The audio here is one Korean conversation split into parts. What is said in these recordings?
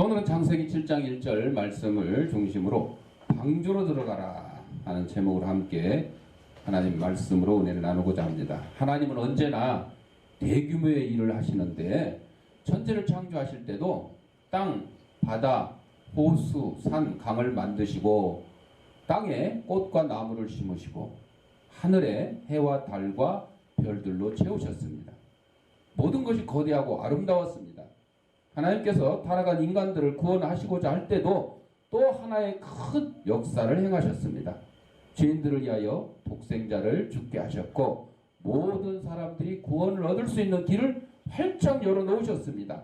오늘은 창세기 7장 1절 말씀을 중심으로 방주로 들어가라 하는 제목으로 함께 하나님 말씀으로 은혜를 나누고자 합니다. 하나님은 언제나 대규모의 일을 하시는데 천지를 창조하실 때도 땅, 바다, 호수, 산, 강을 만드시고 땅에 꽃과 나무를 심으시고 하늘에 해와 달과 별들로 채우셨습니다. 모든 것이 거대하고 아름다웠습니다. 하나님께서 타락한 인간들을 구원하시고자 할 때도 또 하나의 큰 역사를 행하셨습니다. 죄인들을 위하여 독생자를 죽게 하셨고 모든 사람들이 구원을 얻을 수 있는 길을 활짝 열어놓으셨습니다.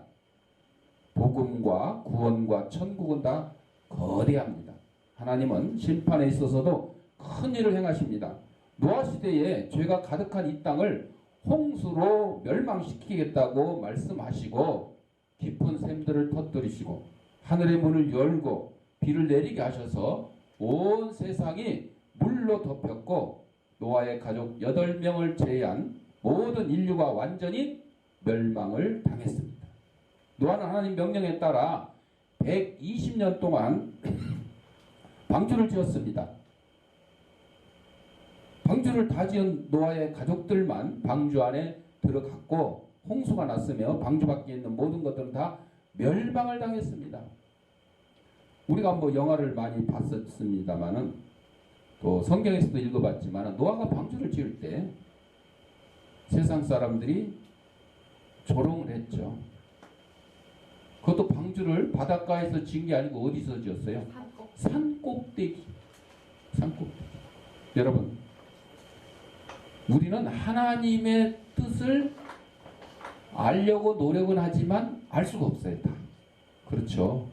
복음과 구원과 천국은 다 거대합니다. 하나님은 심판에 있어서도 큰 일을 행하십니다. 노아 시대에 죄가 가득한 이 땅을 홍수로 멸망시키겠다고 말씀하시고 깊은 샘들을 터뜨리시고 하늘의 문을 열고 비를 내리게 하셔서 온 세상이 물로 덮였고 노아의 가족 8명을 제외한 모든 인류가 완전히 멸망을 당했습니다. 노아는 하나님 명령에 따라 120년 동안 방주를 지었습니다. 방주를 다 지은 노아의 가족들만 방주 안에 들어갔고 홍수가 났으며 방주 밖에 있는 모든 것들은 다 멸망을 당했습니다. 우리가 뭐 영화를 많이 봤었습니다만은 또 성경에서도 읽어봤지만 노아가 방주를 지을 때 세상 사람들이 조롱을 했죠. 그것도 방주를 바닷가에서 지은 게 아니고 어디서 지었어요? 산꼭대기. 산꼭대기. 여러분, 우리는 하나님의 뜻을 알려고 노력은 하지만 알 수가 없어요. 다. 그렇죠.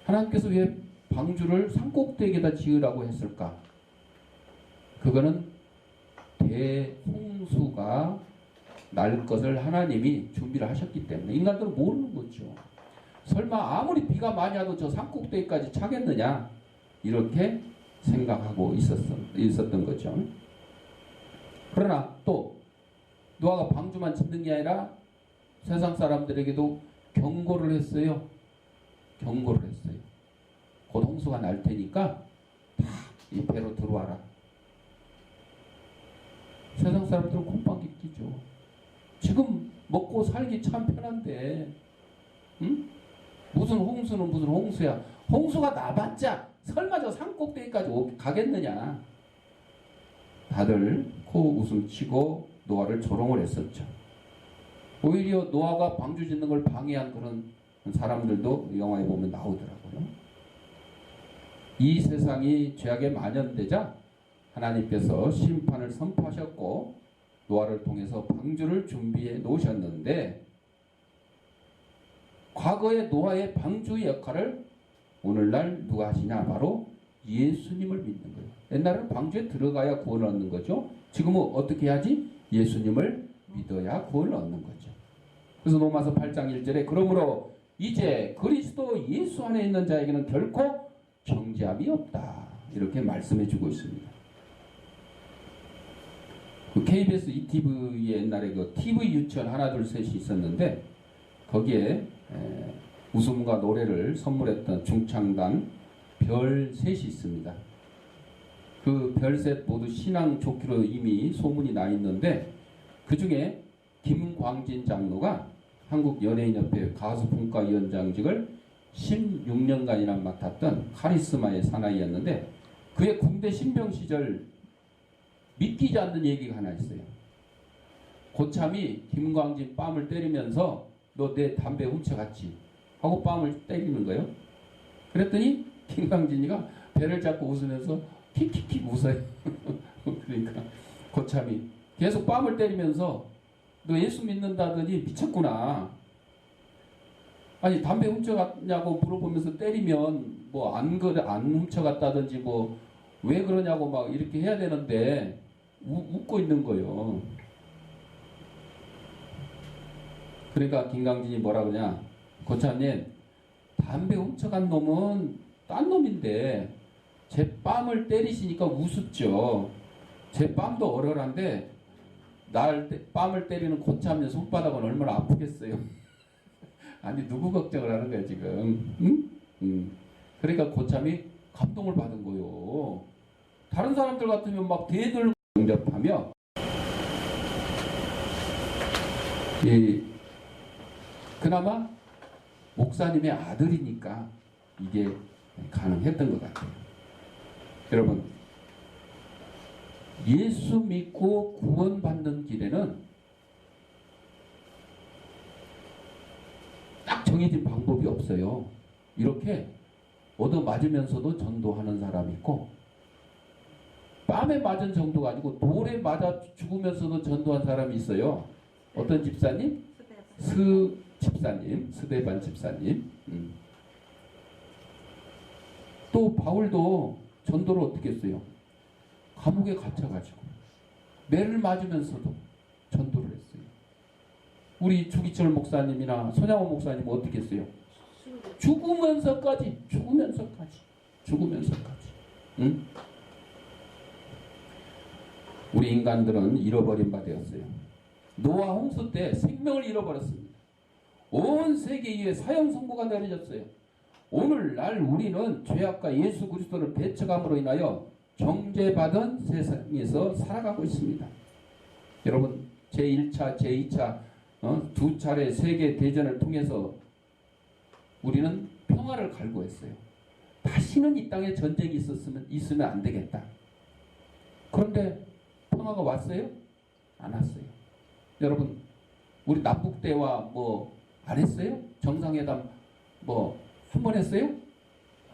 하나님께서 왜 방주를 산꼭대기에다 지으라고 했을까? 그거는 대홍수가 날 것을 하나님이 준비를 하셨기 때문에 인간들은 모르는 거죠. 설마 아무리 비가 많이 와도 저 산꼭대기까지 차겠느냐? 이렇게 생각하고 있었던 거죠. 그러나 또 노아가 방주만 짓는 게 아니라 세상 사람들에게도 경고를 했어요. 경고를 했어요. 곧 홍수가 날 테니까 다 이 배로 들어와라. 세상 사람들은 곰팡이 끼죠. 지금 먹고 살기 참 편한데 응? 무슨 홍수는 무슨 홍수야. 홍수가 나봤자 설마 저 산꼭대기까지 가겠느냐. 다들 코 웃음 치고 노아를 조롱을 했었죠. 오히려 노아가 방주 짓는 걸 방해한 그런 사람들도 영화에 보면 나오더라고요. 이 세상이 죄악에 만연되자 하나님께서 심판을 선포하셨고 노아를 통해서 방주를 준비해 놓으셨는데 과거의 노아의 방주의 역할을 오늘날 누가 하시냐? 바로 예수님을 믿는 거예요. 옛날에는 방주에 들어가야 구원을 얻는 거죠. 지금은 어떻게 해야지? 예수님을 믿어야 구원을 얻는 거죠. 그래서 로마서 8장 1절에 그러므로 이제 그리스도 예수 안에 있는 자에게는 결코 정죄함이 없다. 이렇게 말씀해 주고 있습니다. 그 KBS ETV에 옛날에 그 TV 유치원 하나 둘 셋이 있었는데 거기에 웃음과 노래를 선물했던 중창단 별 셋이 있습니다. 그 별 셋 모두 신앙 좋기로 이미 소문이 나 있는데 그 중에 김광진 장로가 한국연예인협회 가수분과위원장직을 16년간이나 맡았던 카리스마의 사나이였는데 그의 군대 신병 시절 믿기지 않는 얘기가 하나 있어요. 고참이 김광진 뺨을 때리면서 너 내 담배 훔쳐갔지 하고 뺨을 때리는 거예요. 그랬더니 김광진이가 배를 잡고 웃으면서 킥킥킥 웃어요. 그러니까 고참이 계속 뺨을 때리면서 너 예수 믿는다더니 미쳤구나. 아니 담배 훔쳐갔냐고 물어보면서 때리면 뭐 안 훔쳐갔다든지 뭐 왜 그러냐고 막 이렇게 해야 되는데 웃고 있는 거예요. 그러니까 김광진이 뭐라 그러냐? 고참님, 담배 훔쳐간 놈은 딴 놈인데 제 뺨을 때리시니까 우습죠. 제 뺨도 얼얼한데 날 뺨을 때리는 고참의 손바닥은 얼마나 아프겠어요. 아니 누구 걱정을 하는 거야 지금? 응? 그러니까 고참이 감동을 받은 거요. 다른 사람들 같으면 막 대들고 영접하며 그나마 목사님의 아들이니까 이게 가능했던 것 같아요. 여러분, 예수 믿고 구원받는 길에는 딱 정해진 방법이 없어요. 이렇게 얻어맞으면서도 전도하는 사람이 있고, 뺨에 맞은 정도가 아니고 돌에 맞아 죽으면서도 전도한 사람이 있어요. 어떤 집사님? 스데반 집사님. 또 바울도 전도를 어떻게 했어요? 감옥에 갇혀가지고 매를 맞으면서도 전도를 했어요. 우리 주기철 목사님이나 손양호 목사님은 어떻게 했어요? 죽으면서까지. 응? 우리 인간들은 잃어버린 바 되었어요. 노아 홍수 때 생명을 잃어버렸습니다. 온 세계 위에 사형 선고가 내려졌어요. 오늘날 우리는 죄악과 예수 그리스도를 배척함으로 인하여 정죄받은 세상에서 살아가고 있습니다. 여러분, 제1차, 제2차 두 차례 세계 대전을 통해서 우리는 평화를 갈구했어요. 다시는 이 땅에 전쟁이 있으면 안 되겠다. 그런데 평화가 왔어요? 안 왔어요. 여러분, 우리 남북대화 뭐 안 했어요? 정상회담 뭐 한 번 했어요?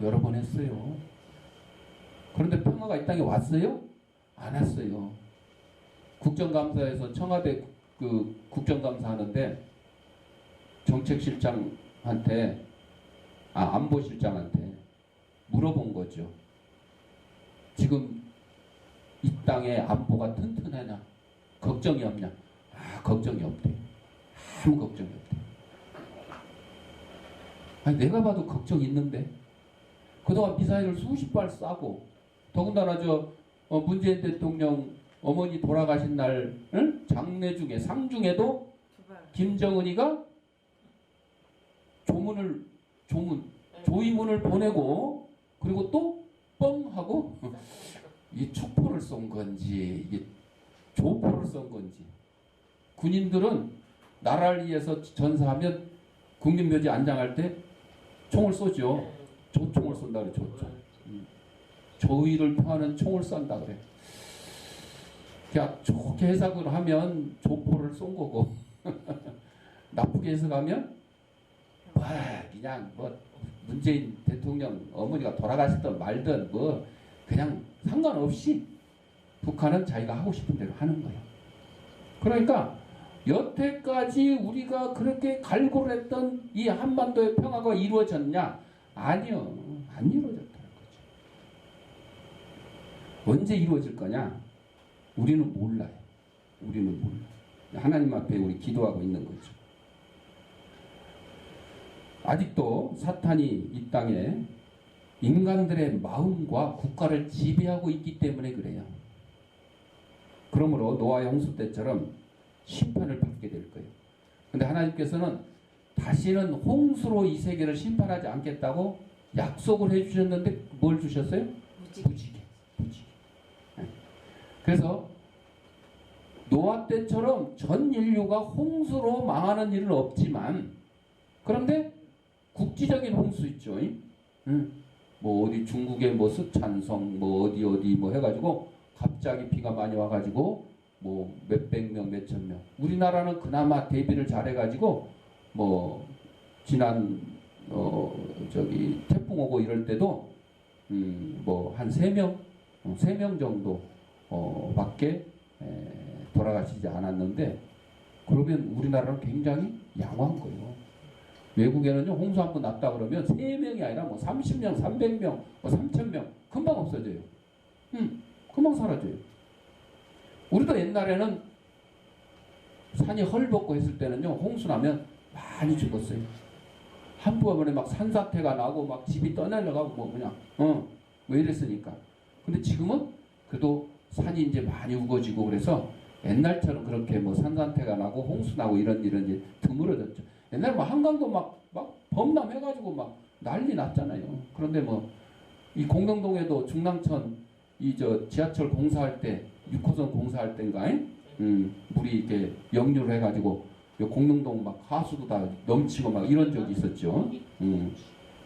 여러 번 했어요. 그런데 평화가 이 땅에 왔어요? 안 왔어요. 국정감사에서 청와대 국정감사 하는데 정책실장한테 안보실장한테 물어본 거죠. 지금 이 땅의 안보가 튼튼하냐? 걱정이 없냐? 걱정이 없대. 아무 걱정이 없대. 아니, 내가 봐도 걱정이 있는데. 그동안 미사일을 수십 발 쏴고, 더군다나 문재인 대통령 어머니 돌아가신 날 장례 중에 상중에도 김정은이가 조의문을 보내고, 그리고 또 뻥 하고 이 촉포를 쏜 건지 이게 조포를 쏜 건지. 군인들은 나라를 위해서 전사하면 국민묘지 안장할 때 총을 쏘죠. 조총을 쏜다 그래. 조의를 표하는 총을 쏜다 그래. 그냥 좋게 해석을 하면 조포를 쏜 거고 나쁘게 해석하면 그냥 문재인 대통령 어머니가 돌아가셨던 말든 그냥 상관없이 북한은 자기가 하고 싶은 대로 하는 거예요. 그러니까 여태까지 우리가 그렇게 갈구를 했던 이 한반도의 평화가 이루어졌냐? 아니요. 안 이루어졌다는 거죠. 언제 이루어질 거냐? 우리는 몰라요. 하나님 앞에 우리 기도하고 있는 거죠. 아직도 사탄이 이 땅에 인간들의 마음과 국가를 지배하고 있기 때문에 그래요. 그러므로 노아의 홍수 때처럼 심판을 받게 될 거예요. 근데 하나님께서는 다시는 홍수로 이 세계를 심판하지 않겠다고 약속을 해주셨는데 뭘 주셨어요? 무지개. 그래서 노아 때처럼 전 인류가 홍수로 망하는 일은 없지만, 그런데 국지적인 홍수 있죠. 뭐 어디 중국의 뭐 스촨성 뭐 어디 뭐 해가지고 갑자기 비가 많이 와가지고 뭐 몇백 명 몇천 명. 우리나라는 그나마 대비를 잘해가지고 뭐 지난 태풍 오고 이럴 때도 뭐 한 3명 정도 밖에 돌아가시지 않았는데, 그러면 우리나라는 굉장히 양호한 거예요. 외국에는요, 홍수 한 번 났다 그러면 3명이 아니라 뭐 30명, 300명, 뭐 3,000명 금방 없어져요. 금방 사라져요. 우리도 옛날에는 산이 헐벗고 했을 때는요, 홍수 나면 많이 죽었어요. 한꺼번에 막 산사태가 나고 막 집이 떠내려가고 뭐 그냥 왜 이랬으니까. 근데 지금은 그래도 산이 이제 많이 우거지고 그래서 옛날처럼 그렇게 뭐 산사태가 나고 홍수 나고 이런 일은 이제 드물어졌죠. 옛날에 뭐 한강도 막 범람해가지고 막 난리 났잖아요. 그런데 뭐 이 공릉동에도 중랑천 지하철 공사할 때 6호선 공사할 때인가 물이 이렇게 역류를 해가지고 공릉동 막 하수도 다 넘치고 막 이런 적이 있었죠.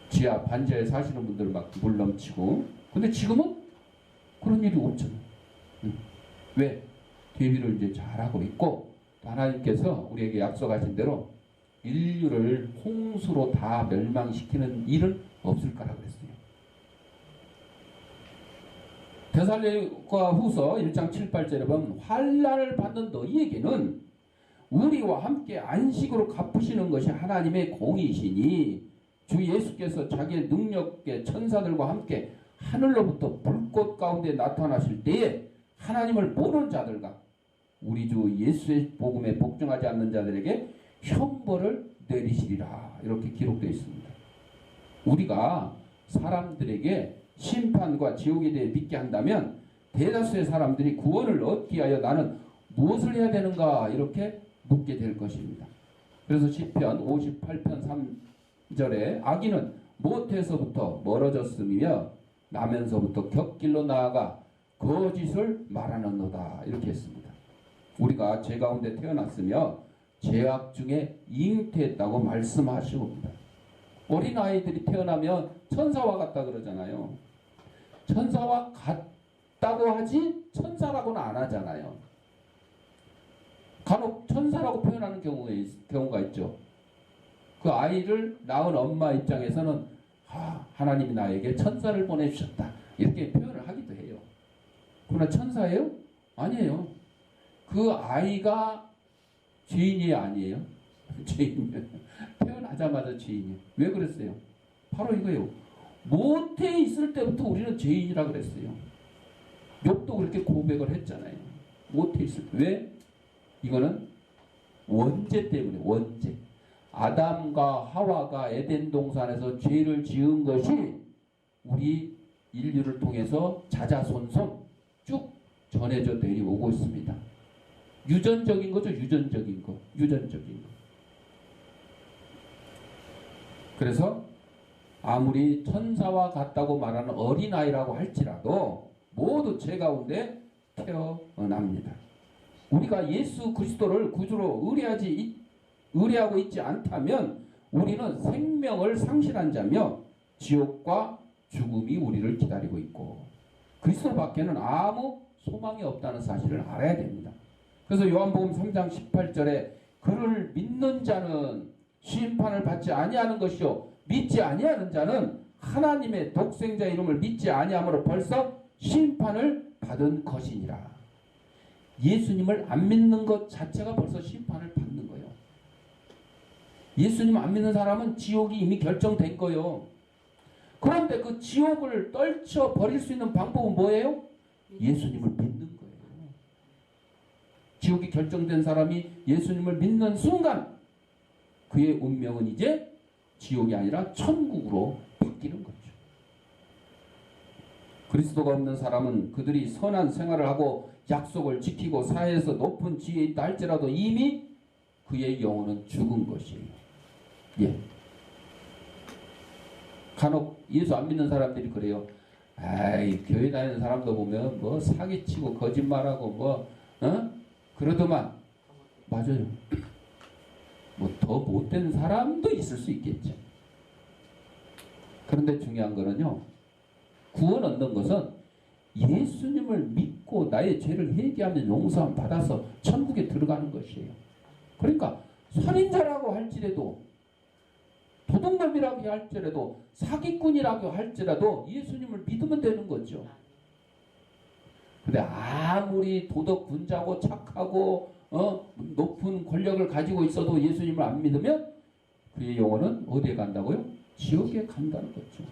지하 반지하에 사시는 분들 막 물 넘치고. 근데 지금은 그런 일이 없잖아요. 왜? 대비를 이제 잘하고 있고, 또 하나님께서 우리에게 약속하신 대로 인류를 홍수로 다 멸망시키는 일은 없을 거라고 그랬어요. 데살로니가 후서 1장 7, 8절에 보면 환난을 받는 너희에게는 우리와 함께 안식으로 갚으시는 것이 하나님의 공이시니 주 예수께서 자기의 능력의 천사들과 함께 하늘로부터 불꽃 가운데 나타나실 때에 하나님을 모르는 자들과 우리 주 예수의 복음에 복종하지 않는 자들에게 형벌을 내리시리라. 이렇게 기록되어 있습니다. 우리가 사람들에게 심판과 지옥에 대해 믿게 한다면 대다수의 사람들이 구원을 얻기 위하여 나는 무엇을 해야 되는가 이렇게 묻게 될 것입니다. 그래서 시편 58편 3절에 악인은 못해서부터 멀어졌으며 나면서부터 격길로 나아가 거짓을 말하는도다 이렇게 했습니다. 우리가 죄 가운데 태어났으며 죄악 중에 잉태했다고 말씀하시옵니다. 어린아이들이 태어나면 천사와 같다 그러잖아요. 천사와 같다고 하지 천사라고는 안 하잖아요. 간혹 천사라고 표현하는 경우가 있죠. 그 아이를 낳은 엄마 입장에서는 하나님이 나에게 천사를 보내주셨다 이렇게 표현을 하기도 해요. 그러나 천사예요? 아니에요. 그 아이가 죄인이 아니에요. 죄인이에요. 태어나자마자 죄인이에요. 왜 그랬어요? 바로 이거예요. 모태에 있을 때부터 우리는 죄인이라 그랬어요. 욥도 그렇게 고백을 했잖아요. 모태에 있을 때. 왜? 이거는 원죄 때문에. 원죄. 아담과 하와가 에덴 동산에서 죄를 지은 것이 우리 인류를 통해서 자자손손 쭉 전해져 내려오고 있습니다. 유전적인 거죠. 유전적인 거. 유전적인 거. 그래서 아무리 천사와 같다고 말하는 어린아이라고 할지라도 모두 죄 가운데 태어납니다. 우리가 예수 그리스도를 구주로 의뢰하고 있지 않다면 우리는 생명을 상실한 자며 지옥과 죽음이 우리를 기다리고 있고 그리스도 밖에는 아무 소망이 없다는 사실을 알아야 됩니다. 그래서 요한복음 3장 18절에 그를 믿는 자는 심판을 받지 아니하는 것이요 믿지 아니하는 자는 하나님의 독생자 이름을 믿지 아니함으로 벌써 심판을 받은 것이니라. 예수님을 안 믿는 것 자체가 벌써 심판을 받는 거예요. 예수님 안 믿는 사람은 지옥이 이미 결정된 거예요. 그런데 그 지옥을 떨쳐 버릴 수 있는 방법은 뭐예요? 예수님을 믿는 거예요. 지옥이 결정된 사람이 예수님을 믿는 순간 그의 운명은 이제 지옥이 아니라 천국으로 바뀌는 거죠. 그리스도가 없는 사람은 그들이 선한 생활을 하고 약속을 지키고 사회에서 높은 지위에 있다 할지라도 이미 그의 영혼은 죽은 것이에요. 예. 간혹 예수 안 믿는 사람들이 그래요. 아이, 교회 다니는 사람도 보면 뭐 사기치고 거짓말하고 그러더만. 맞아요. 뭐 더 못된 사람도 있을 수 있겠죠. 그런데 중요한 거는요. 구원 얻는 것은 예수님을 믿고 나의 죄를 회개하면 용서함 받아서 천국에 들어가는 것이에요. 그러니까 살인자라고 할지라도 도둑놈이라고 할지라도 사기꾼이라고 할지라도 예수님을 믿으면 되는 거죠. 근데 아무리 도덕군자고 착하고 높은 권력을 가지고 있어도 예수님을 안 믿으면 그의 영혼은 어디에 간다고요? 지옥에 간다는 거죠.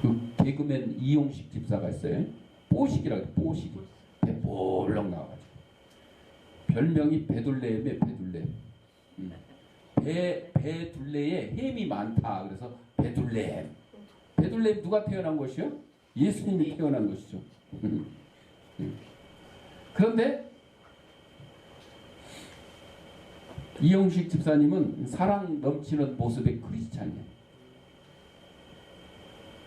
그 개그맨 이용식 집사가 있어요. 뽀식이라고 해요. 뽀식이. 배 볼록 나와가지고. 별명이 배둘레엠이에요. 배둘레엠. 배둘레에 햄이 많다. 그래서 배둘레엠. 배둘레엠 누가 태어난 것이요? 예수님이 태어난 것이죠. 그런데 이영식 집사님은 사랑 넘치는 모습의 크리스찬이에요.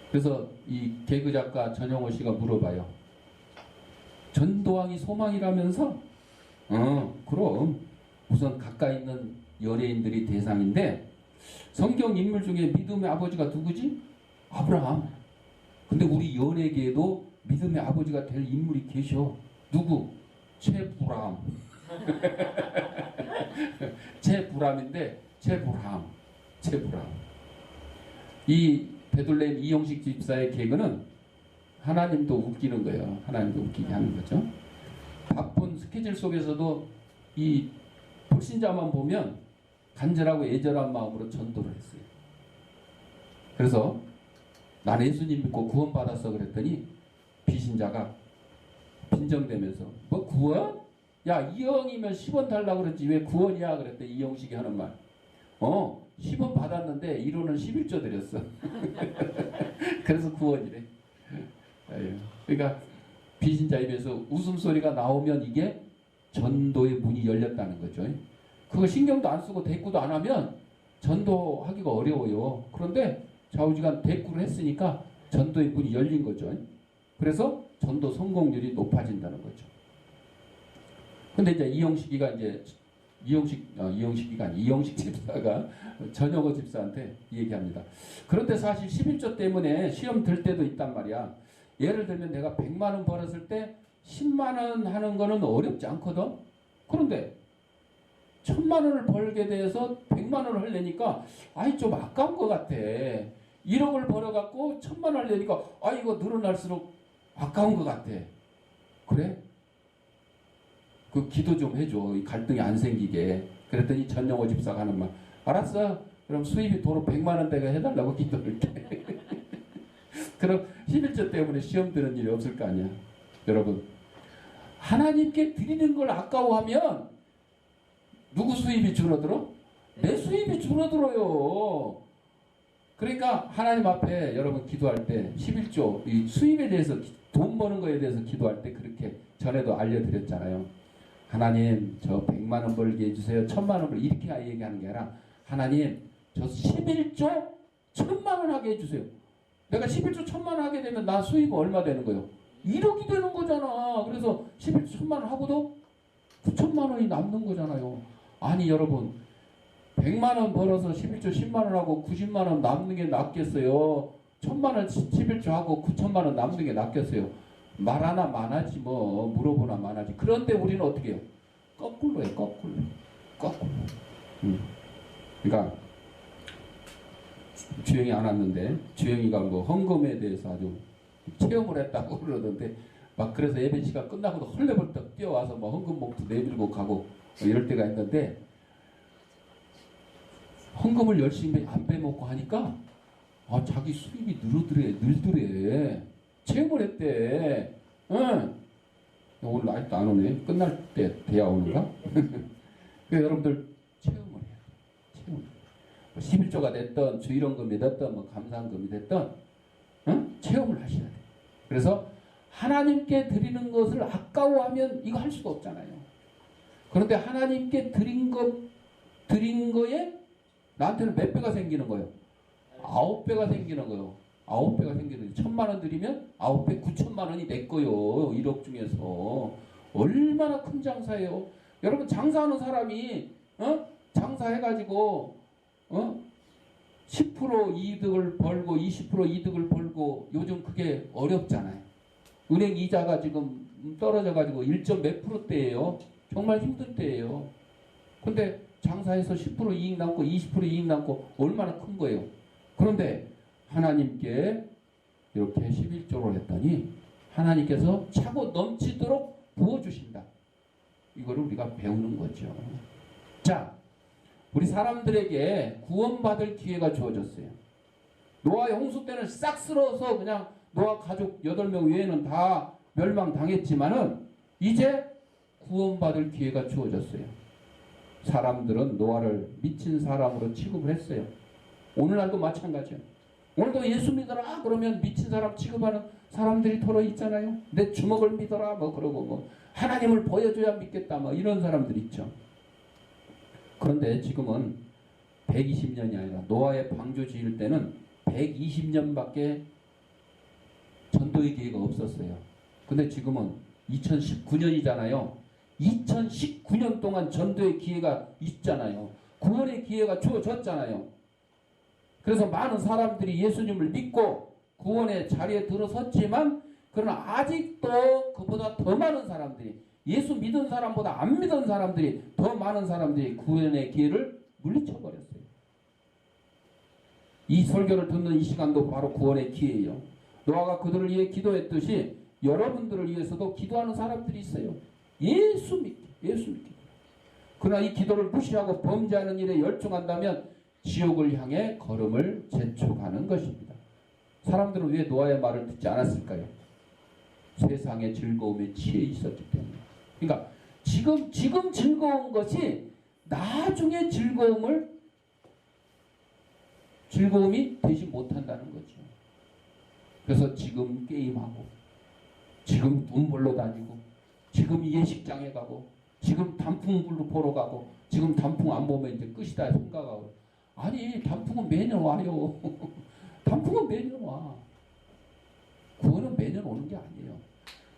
그래서 이 개그 작가 전영호 씨가 물어봐요. 전도왕이 소망이라면서? 그럼 우선 가까이 있는 연예인들이 대상인데 성경 인물 중에 믿음의 아버지가 누구지? 아브라함. 근데 우리 연예계에도 믿음의 아버지가 될 인물이 계셔. 누구? 최불암. 최불암인데 최불암. 이 베들레헴 이영식 집사의 개그는 하나님도 웃기는 거예요. 하나님도 웃기게 하는 거죠. 바쁜 스케줄 속에서도 이 불신자만 보면 간절하고 애절한 마음으로 전도를 했어요. 그래서 난 예수님 믿고 구원받았어 그랬더니 비신자가 빈정대면서 뭐 구원? 야 2영이면 10원 달라고 그랬지 왜 구원이야 그랬더니 이영식이 하는 말 10원 받았는데 1원은 11조 드렸어. 그래서 구원이래. 그러니까 비신자 입에서 웃음소리가 나오면 이게 전도의 문이 열렸다는 거죠. 그거 신경도 안 쓰고 대꾸도 안 하면 전도하기가 어려워요. 그런데 좌우지간 대꾸를 했으니까 전도의 문이 열린 거죠. 그래서 전도 성공률이 높아진다는 거죠. 근데 이제 이영식 집사가 전영호 집사한테 얘기합니다. 그런데 사실 11조 때문에 시험 들 때도 있단 말이야. 예를 들면 내가 100만 원 벌었을 때 10만 원 하는 거는 어렵지 않거든. 그런데 1000만 원을 벌게 돼서 100만 원을 하려니까 아이 좀 아까운 것 같아. 1억을 벌어갖고 1000만 원을 하려니까 아 이거 늘어날수록 아까운 것 같아. 그래? 그 기도 좀 해줘. 이 갈등이 안 생기게. 그랬더니 전영호 집사가 하는 말. 알았어. 그럼 수입이 도로 100만 원대가 해달라고 기도를 해. 그럼 11조 때문에 시험 드는 일이 없을 거 아니야. 여러분. 하나님께 드리는 걸 아까워하면 누구 수입이 줄어들어? 내 수입이 줄어들어요. 그러니까 하나님 앞에 여러분 기도할 때 11조 이 수입에 대해서 돈 버는 거에 대해서 기도할 때 그렇게 전에도 알려드렸잖아요. 하나님 저 100만 원 벌게 해주세요. 1000만 원 벌게 이렇게 얘기하는 게 아니라 하나님 저 11조 1000만 원 하게 해주세요. 내가 11조 1000만 원 하게 되면 나 수입은 얼마 되는 거예요? 1억이 되는 거잖아. 그래서 11조 1000만 원 하고도 9천만 원이 남는 거잖아요. 아니 여러분 100만 원 벌어서 11조 10만 원 하고 90만 원 남는 게 낫겠어요? 1000만 원 11조 하고 9천만 원 남는 게 낫겠어요? 말하나 많아지 뭐 물어보나 많아지. 그런데 우리는 어떻게 해요? 거꾸로 해. 거꾸로. 그러니까 주영이 안 왔는데 주영이가 뭐 헌금에 대해서 아주 체험을 했다고 그러던데 막 그래서 예배 시간 끝나고도 헐레벌떡 뛰어와서 뭐 헌금 봉투 내밀고 가고 뭐 이럴 때가 있는데 헌금을 열심히 안 빼먹고 하니까 아 자기 수입이 늘더래. 체험을 했대. 응. 오늘 아직도 안 오네. 끝날 때 돼야 오는가? 그러니까 여러분들 체험을 해야 돼. 11조가 됐던 주일원금이 됐던 뭐 감사한금이 됐던 체험을 하셔야 돼. 그래서 하나님께 드리는 것을 아까워하면 이거 할 수가 없잖아요. 그런데 하나님께 드린 거에 나한테는 몇 배가 생기는 거예요? 9배가 생기는 거예요. 9배가 생기는 거예요. 1000만 원 드리면 9배 9천만 원이 내 거요. 1억 중에서. 얼마나 큰 장사예요. 여러분 장사하는 사람이 장사해가지고 10% 이득을 벌고 20% 이득을 벌고 요즘 그게 어렵잖아요. 은행 이자가 지금 떨어져가지고 1몇 %대예요. 정말 힘든 때예요. 근데 장사해서 10% 이익 남고 20% 이익 남고 얼마나 큰 거예요. 그런데 하나님께 이렇게 11조를 했더니 하나님께서 차고 넘치도록 부어주신다. 이거를 우리가 배우는 거죠. 자, 우리 사람들에게 구원받을 기회가 주어졌어요. 노아의 홍수 때는 싹 쓸어서 그냥 노아 가족 8명 외에는 다 멸망당했지만은 이제 구원받을 기회가 주어졌어요. 사람들은 노아를 미친 사람으로 취급을 했어요. 오늘날도 마찬가지예요. 오늘도 예수 믿어라 그러면 미친 사람 취급하는 사람들이 더러 있잖아요. 내 주먹을 믿어라 뭐 그러고 뭐 하나님을 보여줘야 믿겠다 뭐 이런 사람들 있죠. 그런데 지금은 120년이 아니라 노아의 방주 지을 때는 120년밖에 전도의 기회가 없었어요. 근데 지금은 2019년이잖아요. 2019년 동안 전도의 기회가 있잖아요. 구원의 기회가 주어졌잖아요. 그래서 많은 사람들이 예수님을 믿고 구원의 자리에 들어섰지만 그러나 아직도 그보다 더 많은 사람들이, 예수 믿은 사람보다 안 믿은 사람들이, 더 많은 사람들이 구원의 기회를 물리쳐버렸어요. 이 설교를 듣는 이 시간도 바로 구원의 기회예요. 노아가 그들을 위해 기도했듯이 여러분들을 위해서도 기도하는 사람들이 있어요. 예수 믿기. 그러나 이 기도를 무시하고 범죄하는 일에 열중한다면 지옥을 향해 걸음을 재촉하는 것입니다. 사람들은 왜 노아의 말을 듣지 않았을까요? 세상의 즐거움에 취해 있었기 때문에. 그러니까 지금 즐거운 것이 나중에 즐거움이 되지 못한다는 거죠. 그래서 지금 게임하고, 지금 눈물로 다니고, 지금 예식장에 가고, 지금 단풍 보러 가고, 지금 단풍 안 보면 이제 끝이다 생각하고. 아니, 단풍은 매년 와요. 단풍은 매년 와. 구원은 매년 오는 게 아니에요.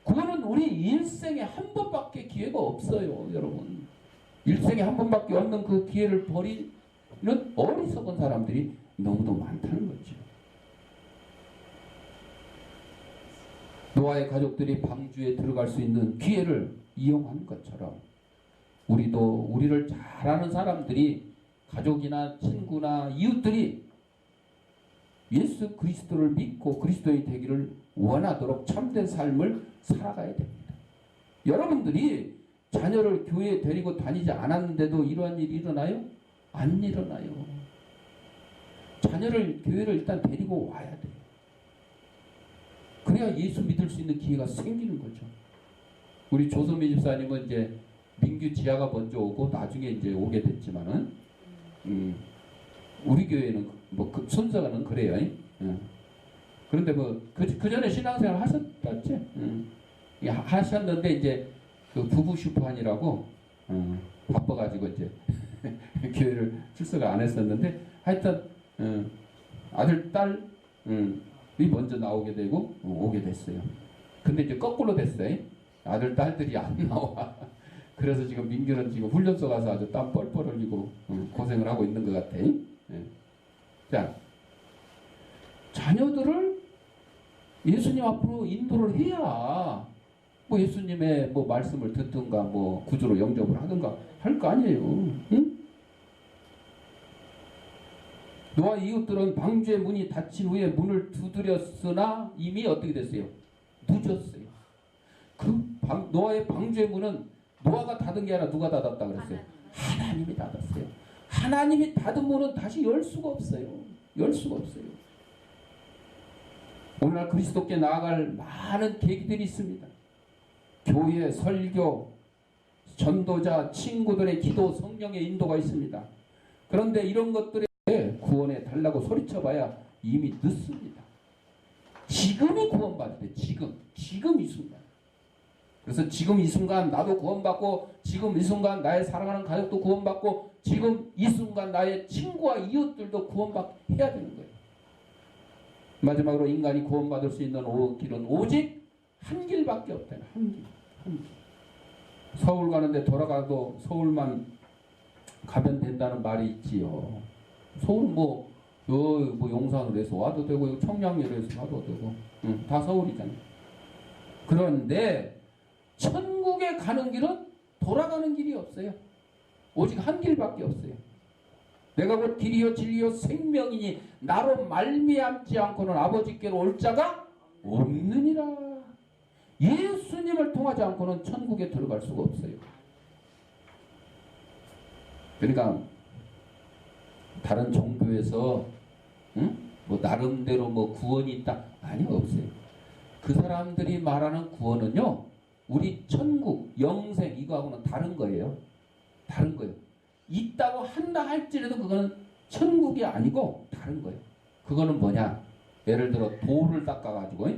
구원은 우리 일생에 한 번밖에 기회가 없어요, 여러분. 일생에 한 번밖에 없는 그 기회를 버리는 어리석은 사람들이 너무도 많다는 거죠. 노아의 가족들이 방주에 들어갈 수 있는 기회를 이용한 것처럼 우리도 우리를 잘 아는 사람들이, 가족이나 친구나 이웃들이 예수 그리스도를 믿고 그리스도의 되기를 원하도록 참된 삶을 살아가야 됩니다. 여러분들이 자녀를 교회에 데리고 다니지 않았는데도 이러한 일이 일어나요? 안 일어나요. 자녀를 교회를 일단 데리고 와야 돼요. 그래야 예수 믿을 수 있는 기회가 생기는 거죠. 우리 조선미 집사님은 이제 민규 지아가 먼저 오고 나중에 이제 오게 됐지만은 우리 교회는 뭐 그 순서는 그래요. 그런데 뭐 그 전에 신앙생활 하셨겠지? 하셨는데 이제 그 부부 슈퍼한이라고 바빠가지고 이제 교회를 출석을 안 했었는데 하여튼 아들 딸이 먼저 나오게 되고 오게 됐어요. 근데 이제 거꾸로 됐어요. 아들 딸들이 안 나와. 그래서 지금 민규는 지금 훈련소 가서 아주 땀 뻘뻘 흘리고 고생을 하고 있는 것 같아. 자, 자녀들을 예수님 앞으로 인도를 해야 뭐 예수님의 뭐 말씀을 듣든가 뭐 구주로 영접을 하든가 할 거 아니에요. 응? 노아 이웃들은 방주의 문이 닫힌 후에 문을 두드렸으나 이미 어떻게 됐어요? 늦었어요. 노아의 방주의 문은 노아가 닫은 게 아니라 누가 닫았다 그랬어요? 하나님이 닫았어요. 하나님이 닫은 문은 다시 열 수가 없어요. 열 수가 없어요. 오늘날 그리스도께 나아갈 많은 계기들이 있습니다. 교회, 설교, 전도자, 친구들의 기도, 성령의 인도가 있습니다. 그런데 이런 것들에 구원해 달라고 소리쳐봐야 이미 늦습니다. 지금이 구원받을 때, 지금 이 순간. 그래서 지금 이 순간 나도 구원받고, 지금 이 순간 나의 사랑하는 가족도 구원받고, 지금 이 순간 나의 친구와 이웃들도 구원받아야 되는 거예요. 마지막으로 인간이 구원받을 수 있는 길은 오직 한 길밖에 없다. 한 길. 서울 가는데 돌아가도 서울만 가면 된다는 말이 있지요. 서울은 뭐 용산으로 해서 와도 되고, 청량리로 해서 와도 되고, 다 서울이잖아요. 그런데 천국에 가는 길은 돌아가는 길이 없어요. 오직 한 길밖에 없어요. 내가 곧 길이요 진리요 생명이니 나로 말미암지 않고는 아버지께로 올 자가 없느니라. 예수님을 통하지 않고는 천국에 들어갈 수가 없어요. 그러니까 다른 종교에서 뭐 나름대로 뭐 구원이 있다? 아니요, 없어요. 그 사람들이 말하는 구원은요, 우리 천국, 영생 이거하고는 다른 거예요. 다른 거예요. 있다고 한다 할지라도 그거는 천국이 아니고 다른 거예요. 그거는 뭐냐? 예를 들어 돌을 닦아가지고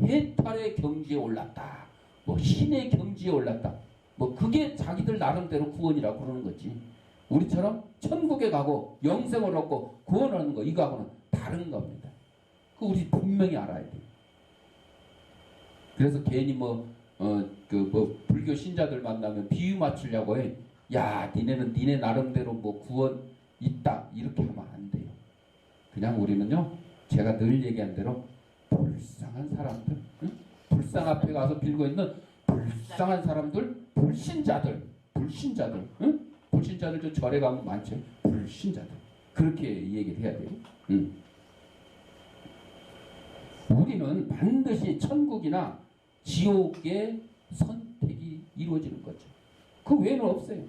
해탈의 경지에 올랐다. 뭐 신의 경지에 올랐다. 뭐 그게 자기들 나름대로 구원이라고 그러는 거지. 우리처럼 천국에 가고 영생을 얻고 구원을 얻는 거 이거하고는 다른 겁니다. 그 우리 분명히 알아야 돼요. 그래서 괜히 불교 신자들 만나면 비유 맞추려고 해. 야, 니네는 니네 나름대로 뭐 구원 있다 이렇게 하면 안 돼요. 그냥 우리는요, 제가 늘 얘기한 대로 불쌍한 사람들, 응? 불상 앞에 가서 빌고 있는 불쌍한 사람들, 불신자들, 응? 불신자들 저 절에 가면 많죠. 불신자들. 그렇게 얘기를 해야 돼요. 응. 우리는 반드시 천국이나 지옥의 선택이 이루어지는 거죠. 그 외에는 없어요.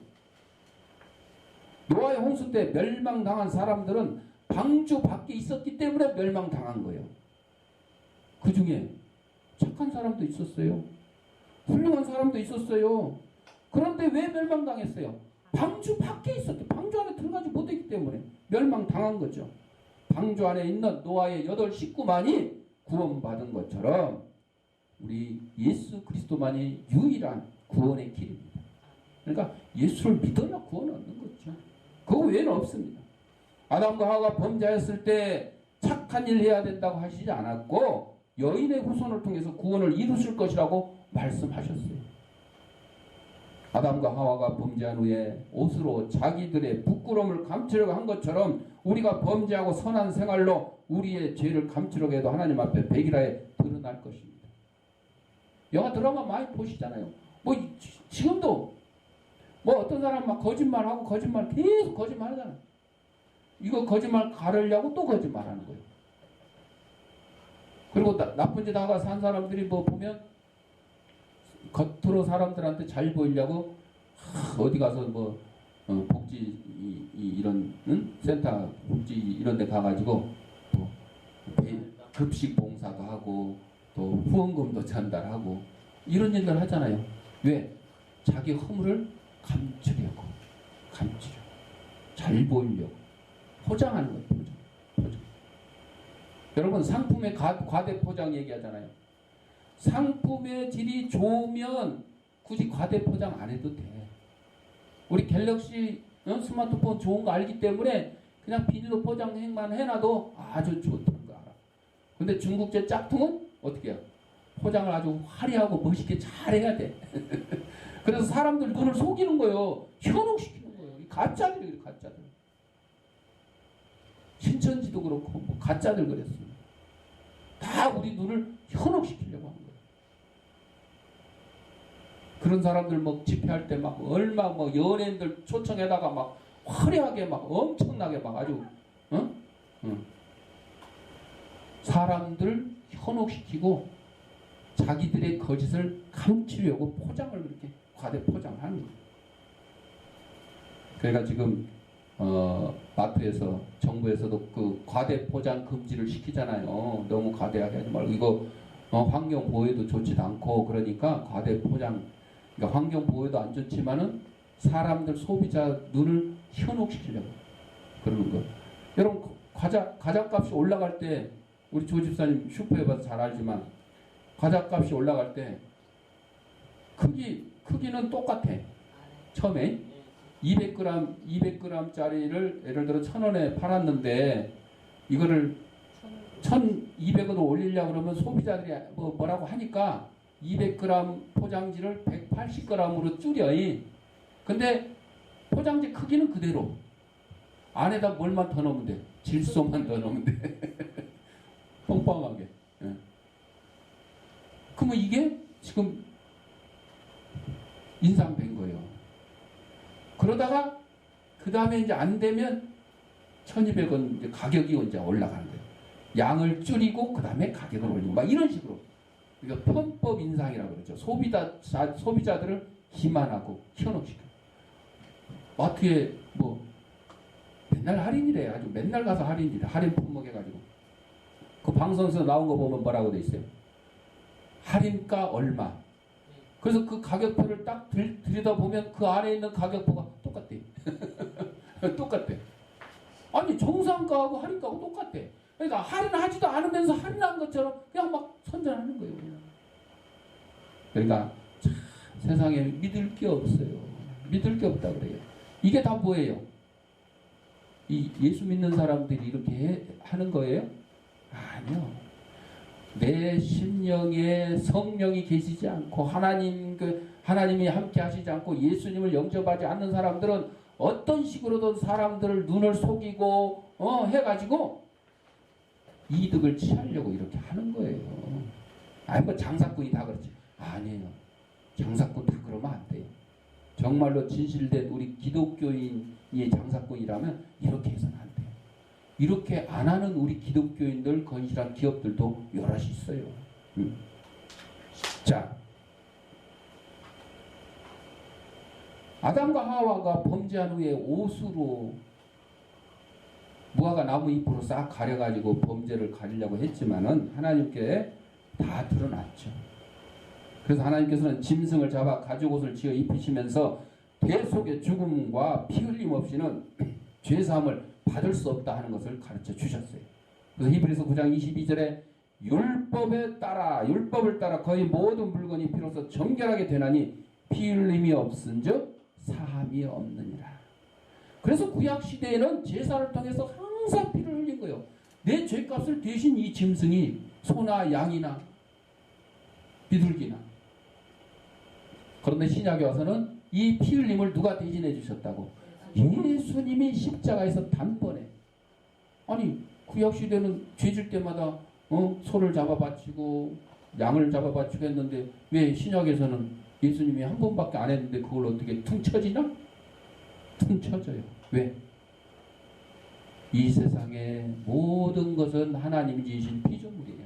노아의 홍수 때 멸망당한 사람들은 방주 밖에 있었기 때문에 멸망당한 거예요. 그 중에 착한 사람도 있었어요. 훌륭한 사람도 있었어요. 그런데 왜 멸망당했어요? 방주 밖에 있었기, 방주 안에 들어가지 못했기 때문에 멸망당한 거죠. 방주 안에 있는 노아의 8 식구만이 구원받은 것처럼 우리 예수 그리스도만이 유일한 구원의 길입니다. 그러니까 예수를 믿어야 구원을 얻는 거죠. 그 외에는 없습니다. 아담과 하와가 범죄했을 때 착한 일 해야 된다고 하시지 않았고 여인의 후손을 통해서 구원을 이루실 것이라고 말씀하셨어요. 아담과 하와가 범죄한 후에 옷으로 자기들의 부끄러움을 감추려고 한 것처럼 우리가 범죄하고 선한 생활로 우리의 죄를 감추려고 해도 하나님 앞에 백일하에 드러날 것입니다. 영화 드라마 많이 보시잖아요. 뭐 지금도 뭐 어떤 사람 막 거짓말하고 거짓말 계속 거짓말하잖아요. 이거 거짓말 가르려고 또 거짓말하는 거예요. 그리고 나쁜 짓 하고 산 사람들이 뭐 보면 겉으로 사람들한테 잘 보이려고 어디 가서 뭐 복지 이런 센터 복지 이런 데 가가지고 뭐 급식 봉사도 하고 또 후원금도 전달하고 이런 일들 하잖아요. 왜? 자기 허물을 감추려고 잘 보이려고 포장하는 거예요. 포장. 여러분 상품의 과대 포장 얘기하잖아요. 상품의 질이 좋으면 굳이 과대 포장 안 해도 돼. 우리 갤럭시 스마트폰 좋은 거 알기 때문에 그냥 비닐로 포장만 해놔도 아주 좋다는 거 알아. 근데 중국제 짝퉁은 어떻게 해요? 포장을 아주 화려하고 멋있게 잘 해야 돼. 그래서 사람들 눈을 속이는 거예요. 현혹시키는 거예요. 가짜들이 가짜들. 신천지도 그렇고 뭐 가짜들 그랬어요. 다 우리 눈을 현혹시키려고 하는 거예요. 그런 사람들 뭐 집회할 때 막 얼마 뭐 연예인들 초청해다가 막 화려하게 막 엄청나게 막 아주 사람들 현혹시키고 자기들의 거짓을 감추려고 포장을 그렇게 과대 포장하는 거예요. 그러니까 지금 마트에서 정부에서도 그 과대 포장 금지를 시키잖아요. 너무 과대하게 하지 말고 이거 환경 보호에도 좋지도 않고 그러니까 과대 포장. 그러니까 환경 보호에도 안 좋지만은 사람들 소비자 눈을 현혹시키려고 그러는 거예요. 여러분 과자값이 올라갈 때 우리 조 집사님 슈퍼에 봐서 잘 알지만 과자값이 올라갈 때 크기는 똑같아. 처음에 200g짜리를 예를 들어 1,000원에 팔았는데 이거를 1,200원으로 올리려고 그러면 소비자들이 뭐라고 하니까 200g 포장지를 180g으로 줄여. 근데 포장지 크기는 그대로. 안에다 뭘만 더 넣으면 돼. 질소만 더 넣으면 돼. 뻥뻥하게. 예. 그러면 이게 지금 인상된 거예요. 그러다가 그 다음에 이제 안 되면 1,200원 이제 가격이 이제 올라가는 거예요. 양을 줄이고 그 다음에 가격을 올리고 막 이런 식으로. 그러니까 편법 인상이라고 그러죠. 소비자들을 기만하고 현혹시켜. 마트에 뭐 맨날 할인이래. 아주 맨날 가서 할인이래. 할인 품목해가지고. 그 방송에서 나온 거 보면 뭐라고 돼 있어요? 할인가 얼마. 그래서 그 가격표를 딱 들여다보면 그 안에 있는 가격표가 똑같대. 똑같대. 아니 정상가하고 할인가하고 똑같대. 그러니까 할인하지도 않으면서 할인한 것처럼 그냥 막 선전하는 거예요. 그러니까 참 세상에 믿을 게 없어요. 믿을 게 없다 그래요. 이게 다 뭐예요? 이 예수 믿는 사람들이 이렇게 하는 거예요? 아니요. 내 심령에 성령이 계시지 않고 하나님이 함께 하시지 않고 예수님을 영접하지 않는 사람들은 어떤 식으로든 사람들을 눈을 속이고 해가지고 이득을 취하려고 이렇게 하는 거예요. 아니 뭐 장사꾼이 다 그렇지. 아니에요. 장사꾼 다 그러면 안 돼요. 정말로 진실된 우리 기독교인이 장사꾼이라면 이렇게 해서는 안 돼요. 이렇게 안 하는 우리 기독교인들 건실한 기업들도 여럿이 있어요. 자, 아담과 하와가 범죄한 후에 옷으로 무화과 나무 잎으로 싹 가려가지고 범죄를 가리려고 했지만은 하나님께 다 드러났죠. 그래서 하나님께서는 짐승을 잡아 가죽옷을 지어 입히시면서 대속의 죽음과 피 흘림 없이는 죄사함을 받을 수 없다 하는 것을 가르쳐 주셨어요. 그래서 히브리서 9장 22절에 율법을 따라 거의 모든 물건이 비로소 정결하게 되나니 피 흘림이 없은즉 사함이 없느니라. 그래서 구약 시대에는 제사를 통해서 항상 피를 흘린 거예요. 내 죄값을 대신 이 짐승이 소나 양이나 비둘기나. 그런데 신약에 와서는 이 피 흘림을 누가 대신해 주셨다고? 예수님이 십자가에서 단번에. 아니 구약 시대는 죄질 때마다 소를 잡아 바치고 양을 잡아 바치고 했는데 왜 신약에서는 예수님이 한 번밖에 안 했는데 그걸 어떻게 퉁 쳐지나? 퉁 쳐져요. 왜? 이 세상의 모든 것은 하나님이 지으신 피조물이에요.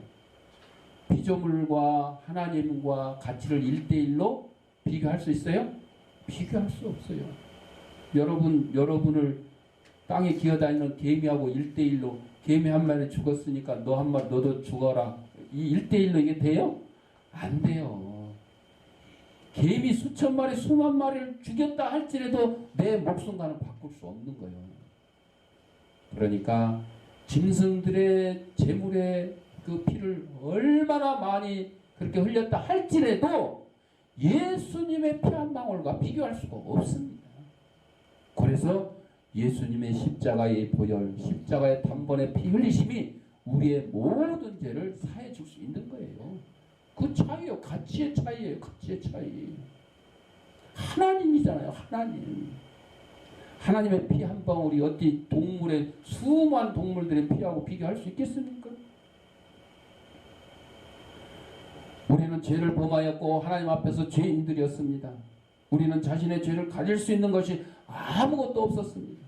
피조물과 하나님과 가치를 1대1로 비교할 수 있어요? 비교할 수 없어요. 여러분을 땅에 기어다니는 개미하고 1대1로 개미 한 마리 죽었으니까 너 한 마리 너도 죽어라. 이 1대1로 이게 돼요? 안 돼요. 개미 수천 마리 수만 마리를 죽였다 할지라도 내 목숨과는 바꿀 수 없는 거예요. 그러니까 짐승들의 제물의 그 피를 얼마나 많이 그렇게 흘렸다 할지라도 예수님의 피 한 방울과 비교할 수가 없습니다. 그래서 예수님의 십자가의 보혈, 십자가의 단번에 피 흘리심이 우리의 모든 죄를 사해 줄 수 있는 거예요. 그 차이요. 가치의 차이예요. 가치의 차이. 하나님이잖아요. 하나님. 하나님의 피 한 방울이 어디 동물의 수많은 동물들의 피하고 비교할 수 있겠습니까? 우리는 죄를 범하였고 하나님 앞에서 죄인들이었습니다. 우리는 자신의 죄를 가질 수 있는 것이 아무것도 없었습니다.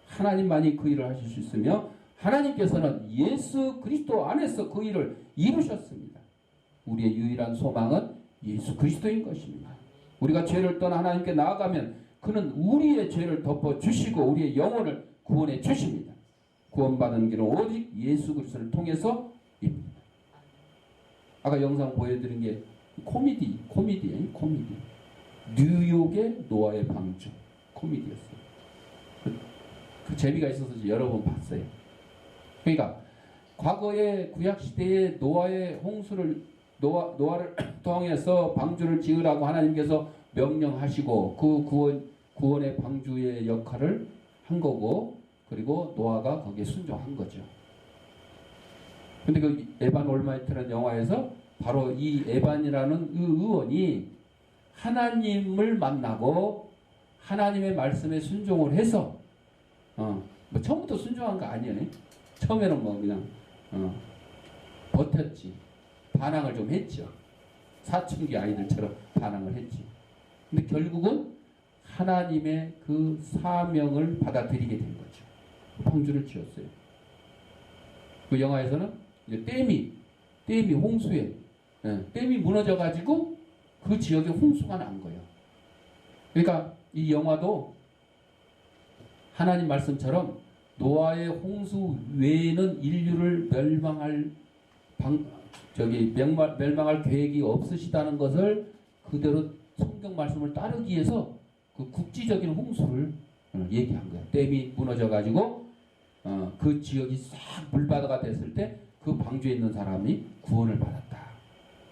하나님만이 그 일을 하실 수 있으며 하나님께서는 예수 그리스도 안에서 그 일을 이루셨습니다. 우리의 유일한 소망은 예수 그리스도인 것입니다. 우리가 죄를 떠나 하나님께 나아가면 그는 우리의 죄를 덮어주시고 우리의 영혼을 구원해 주십니다. 구원받은 길은 오직 예수 그리스도를 통해서입니다. 아까 영상 보여드린 게 코미디예요. 코미디. 뉴욕의 노아의 방주 코미디였어요. 그 재미가 있어서 여러 번 봤어요. 그러니까 과거의 구약시대의 노아의 노아를 통해서 방주를 지으라고 하나님께서 명령하시고 그 구원의 방주의 역할을 한 거고 그리고 노아가 거기에 순종한 거죠. 근데 그 에반 올마이트라는 영화에서 바로 이 에반이라는 의원이 하나님을 만나고 하나님의 말씀에 순종을 해서 뭐 처음부터 순종한 거 아니에요. 처음에는 뭐 그냥 버텼지. 반항을 좀 했죠. 사춘기 아이들처럼 반항을 했지. 근데 결국은 하나님의 그 사명을 받아들이게 된 거죠. 방주를 지었어요. 그 영화에서는 이제 댐이 홍수에 댐이 무너져가지고 그 지역에 홍수가 난 거예요. 그러니까 이 영화도 하나님 말씀처럼 노아의 홍수 외에는 인류를 멸망할 계획이 없으시다는 것을 그대로 성경 말씀을 따르기 위해서 그 국지적인 홍수를 얘기한 거예요. 댐이 무너져가지고 그 지역이 싹 물바다가 됐을 때 그 방주에 있는 사람이 구원을 받았다.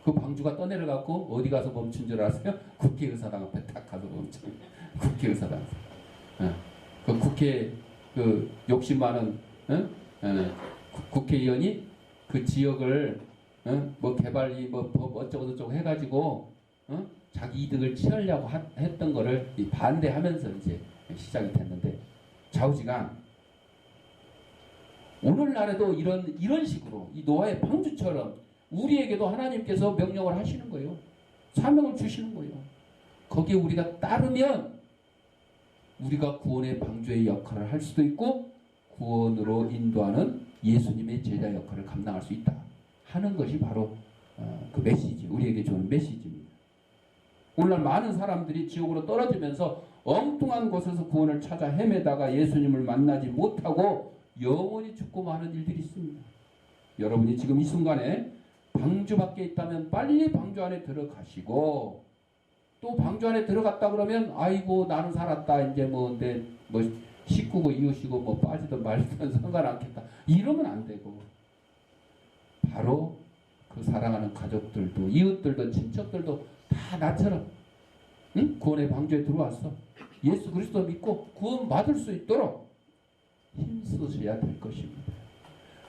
그 방주가 떠내려갖고 어디 가서 멈춘 줄 아세요? 국회의사당 앞에 딱 가서 멈춘. 국회의사당. 그 국회 그 욕심 많은 국회의원이 그 지역을 뭐 개발이 뭐 어쩌고 저쩌고 해가지고 자기 이득을 취하려고 했던 거를 반대하면서 이제 시작이 됐는데, 좌우지간 오늘날에도 이런 식으로 이 노아의 방주처럼 우리에게도 하나님께서 명령을 하시는 거예요. 사명을 주시는 거예요. 거기에 우리가 따르면 우리가 구원의 방주의 역할을 할 수도 있고 구원으로 인도하는 예수님의 제자 역할을 감당할 수 있다 하는 것이 바로 그 메시지, 우리에게 주는 메시지입니다. 오늘날 많은 사람들이 지옥으로 떨어지면서 엉뚱한 곳에서 구원을 찾아 헤매다가 예수님을 만나지 못하고 영원히 죽고 마는 일들이 있습니다. 여러분이 지금 이 순간에 방주 밖에 있다면 빨리 방주 안에 들어가시고, 또 방주 안에 들어갔다 그러면 아이고 나는 살았다, 이제 내 식구고 이웃이고 뭐 빠지든 말든 상관 않겠다 이러면 안 되고, 바로 그 사랑하는 가족들도 이웃들도 친척들도 다 나처럼 구원의 방주에 들어왔어. 예수 그리스도 믿고 구원 받을 수 있도록 힘쓰셔야 될 것입니다.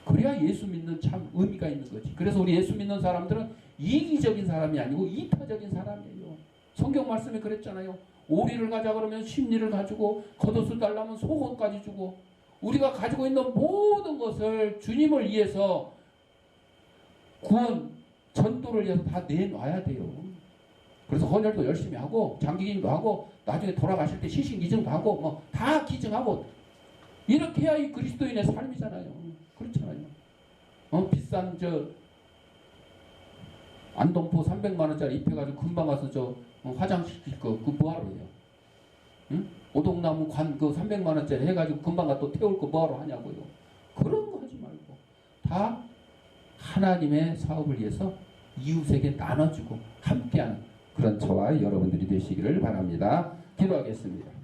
그래야 예수 믿는 참 의미가 있는 거지. 그래서 우리 예수 믿는 사람들은 이기적인 사람이 아니고 이타적인 사람이에요. 성경 말씀에 그랬잖아요. 오리를 가자 그러면 십리를 가지고, 겉옷을 달라면 속옷까지 주고, 우리가 가지고 있는 모든 것을 주님을 위해서 구원 전도를 위해서 다 내놔야 돼요. 그래서 헌혈도 열심히 하고 장기기도 하고 나중에 돌아가실 때 시신기증도 하고 뭐 다 기증하고, 이렇게 해야 이 그리스도인의 삶이잖아요. 그렇잖아요. 비싼 안동포 300만 원짜리 입혀가지고 금방 가서 화장시킬 거 그 뭐하러 해요? 응? 오동나무 관 그 300만 원짜리 해가지고 금방 가 또 태울 거 뭐하러 하냐고요. 그런 거 하지 말고 다 하나님의 사업을 위해서 이웃에게 나눠주고 함께하는 그런 저와 여러분들이 되시기를 바랍니다. 기도하겠습니다.